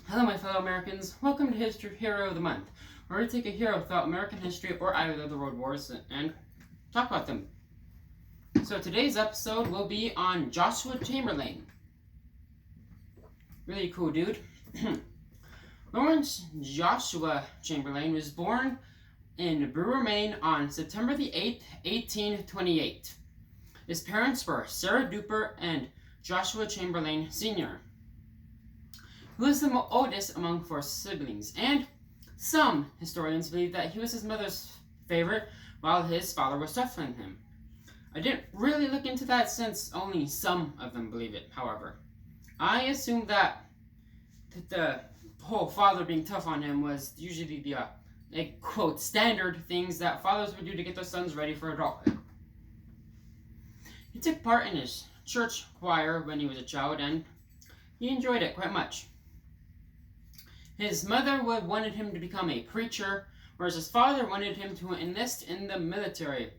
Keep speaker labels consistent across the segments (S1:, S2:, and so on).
S1: Hello, my fellow Americans. Welcome to History Hero of the Month, where we take a hero throughout American history or either of the world wars and talk about them. So today's episode will be on Joshua Chamberlain. Really cool dude. Lawrence Joshua Chamberlain was born in Brewer, Maine on September the 8th, 1828. His parents were Sarah Duper and Joshua Chamberlain Sr., who was the oldest among four siblings, and some historians believe that he was his mother's favorite while his father was toughening him. I didn't really look into that since only some of them believe it, however. I assume that the whole father being tough on him was usually the quote, standard things that fathers would do to get their sons ready for adulthood. He took part in his church choir when he was a child, and he enjoyed it quite much. His mother wanted him to become a preacher, whereas his father wanted him to enlist in the military.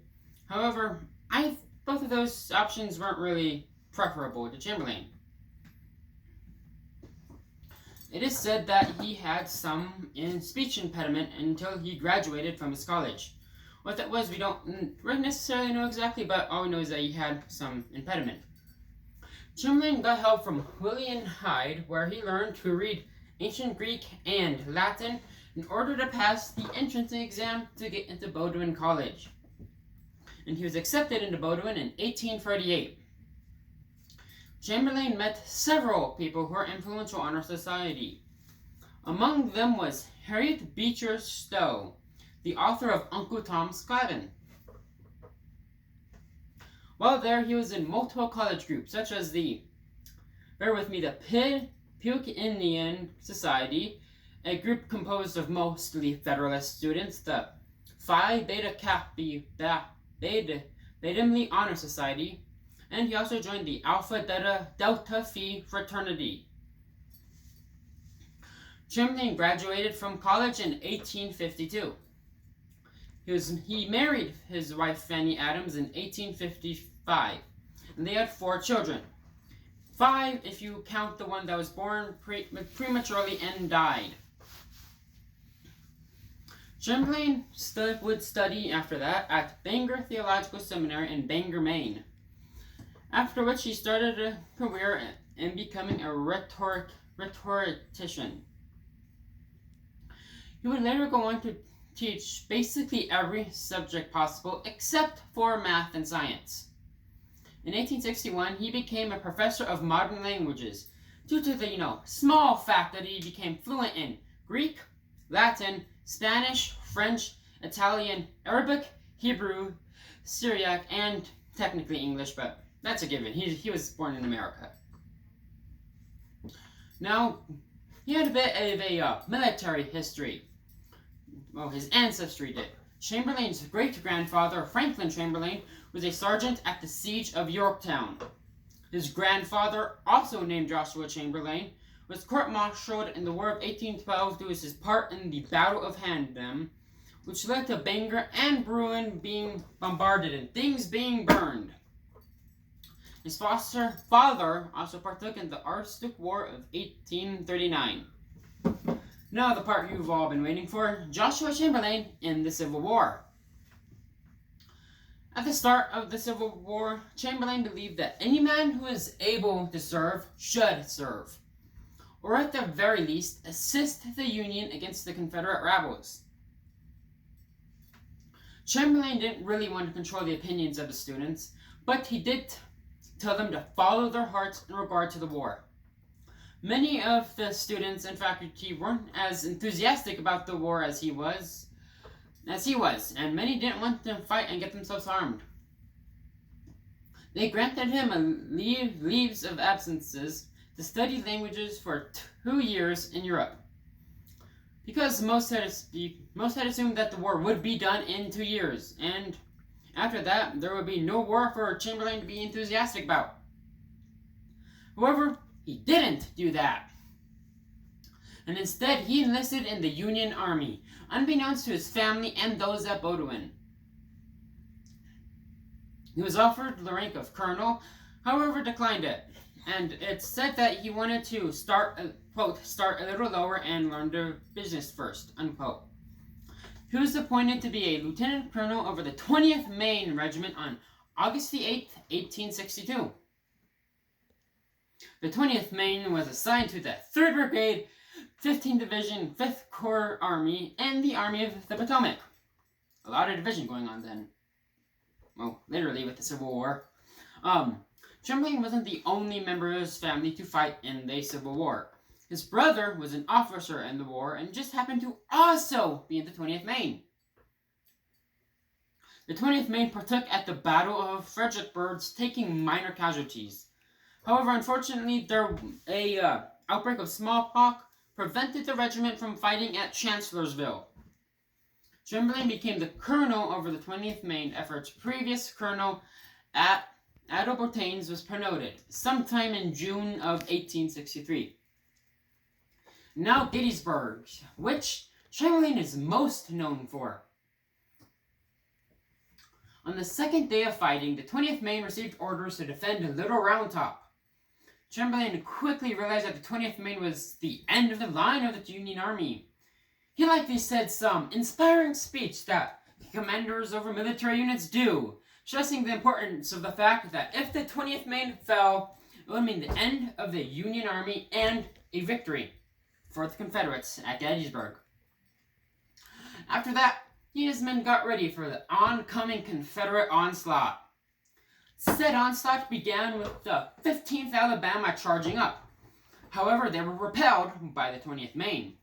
S1: However, both of those options weren't really preferable to Chamberlain. It is said that he had some speech impediment until he graduated from his college. What that was, we don't necessarily know exactly, but all we know is that he had some impediment. Chamberlain got help from William Hyde, where he learned to read Ancient Greek and Latin in order to pass the entrance exam to get into Bowdoin College. And he was accepted into Bowdoin in 1838. Chamberlain met several people who were influential on our society. Among them was Harriet Beecher Stowe, the author of Uncle Tom's Cabin. While there, he was in multiple college groups, such as the Puke Indian Society, a group composed of mostly Federalist students, the Phi Beta Kappa Beta Honor Society, and he also joined the Alpha Delta Phi fraternity. Chamberlain graduated from college in 1852. He married his wife Fanny Adams in 1855, and they had 4 children. 5 if you count the one that was born prematurely and died. Chamberlain would study after that at Bangor Theological Seminary in Bangor, Maine, after which he started a career in becoming a rhetorician. He would later go on to teach basically every subject possible except for math and science. In 1861, he became a professor of modern languages due to the, small fact that he became fluent in Greek, Latin, Spanish, French, Italian, Arabic, Hebrew, Syriac, and technically English, but that's a given. He was born in America. Now, he had a bit of a military history. Well, his ancestry did. Chamberlain's great-grandfather, Franklin Chamberlain, was a sergeant at the Siege of Yorktown. His grandfather, also named Joshua Chamberlain, was court-martialed in the War of 1812 due to his part in the Battle of Handham, which led to Bangor and Bruin being bombarded and things being burned. His foster father also partook in the Arctic War of 1839. Now the part you've all been waiting for, Joshua Chamberlain in the Civil War. At the start of the Civil War, Chamberlain believed that any man who is able to serve should serve, or at the very least, assist the Union against the Confederate rebels. Chamberlain didn't really want to control the opinions of the students, but he did tell them to follow their hearts in regard to the war. Many of the students and faculty weren't as enthusiastic about the war as he was, and many didn't want to fight and get themselves armed. They granted him leaves of absences to study languages for 2 years in Europe, because most had assumed that the war would be done in 2 years, and after that, there would be no war for Chamberlain to be enthusiastic about. However, he didn't do that, and instead he enlisted in the Union Army, unbeknownst to his family and those at Bowdoin. He was offered the rank of colonel, however declined it, And it's said that he wanted to quote, start a little lower and learn the business first, unquote. He was appointed to be a lieutenant colonel over the 20th Maine Regiment on August the 8th, 1862. The 20th Maine was assigned to the 3rd Brigade, 15th Division, 5th Corps Army, and the Army of the Potomac. A lot of division going on then. Well, literally with the Civil War. Chamberlain wasn't the only member of his family to fight in the Civil War. His brother was an officer in the war and just happened to also be in the 20th Maine. The 20th Maine partook at the Battle of Fredericksburg, taking minor casualties. However, unfortunately, an outbreak of smallpox prevented the regiment from fighting at Chancellorsville. Chamberlain became the colonel over the 20th Maine after its previous colonel Adelbertains was promoted sometime in June of 1863. Now Gettysburg, which Chamberlain is most known for. On the second day of fighting, the 20th Maine received orders to defend Little Round Top. Chamberlain quickly realized that the 20th Maine was the end of the line of the Union Army. He likely said some inspiring speech that commanders over military units do, stressing the importance of the fact that if the 20th Maine fell, it would mean the end of the Union Army and a victory for the Confederates at Gettysburg. After that, he and his men got ready for the oncoming Confederate onslaught. Said onslaught began with the 15th Alabama charging up. However, they were repelled by the 20th Maine.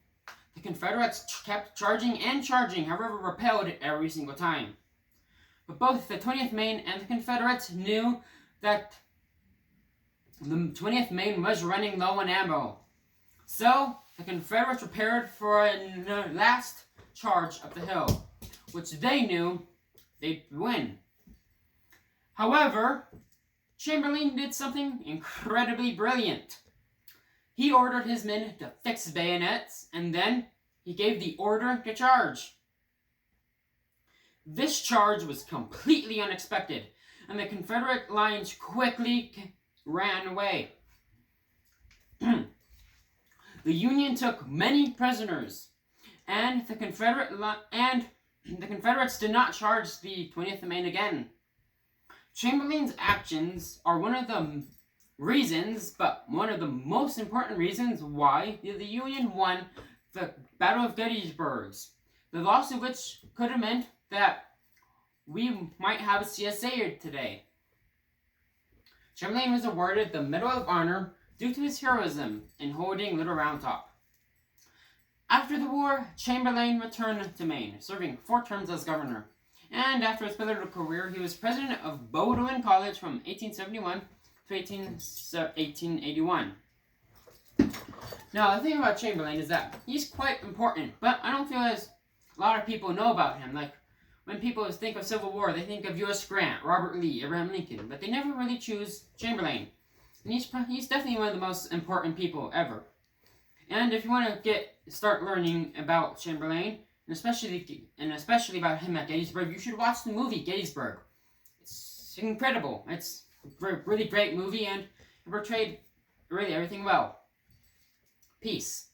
S1: The Confederates kept charging and charging, however repelled every single time. But both the 20th Maine and the Confederates knew that the 20th Maine was running low on ammo. So, the Confederates prepared for a last charge up the hill, which they knew they'd win. However, Chamberlain did something incredibly brilliant. He ordered his men to fix bayonets, and then he gave the order to charge. This charge was completely unexpected, and the Confederate lines quickly ran away. The Union took many prisoners, and the Confederates did not charge the 20th Maine again. Chamberlain's actions are one of the reasons, but one of the most important reasons why the Union won the Battle of Gettysburg, the loss of which could have meant that we might have a CSA today. Chamberlain was awarded the Medal of Honor due to his heroism in holding Little Round Top. After the war, Chamberlain returned to Maine, serving 4 terms as governor. And after his political career, he was president of Bowdoin College from 1871 to 1881. Now, the thing about Chamberlain is that he's quite important, but I don't feel as a lot of people know about him. Like, when people think of Civil War, they think of U.S. Grant, Robert Lee, Abraham Lincoln, but they never really choose Chamberlain. And he's definitely one of the most important people ever. And if you want to start learning about Chamberlain, and especially about him at Gettysburg, you should watch the movie Gettysburg. It's incredible. It's a really great movie, and it portrayed really everything well. Peace.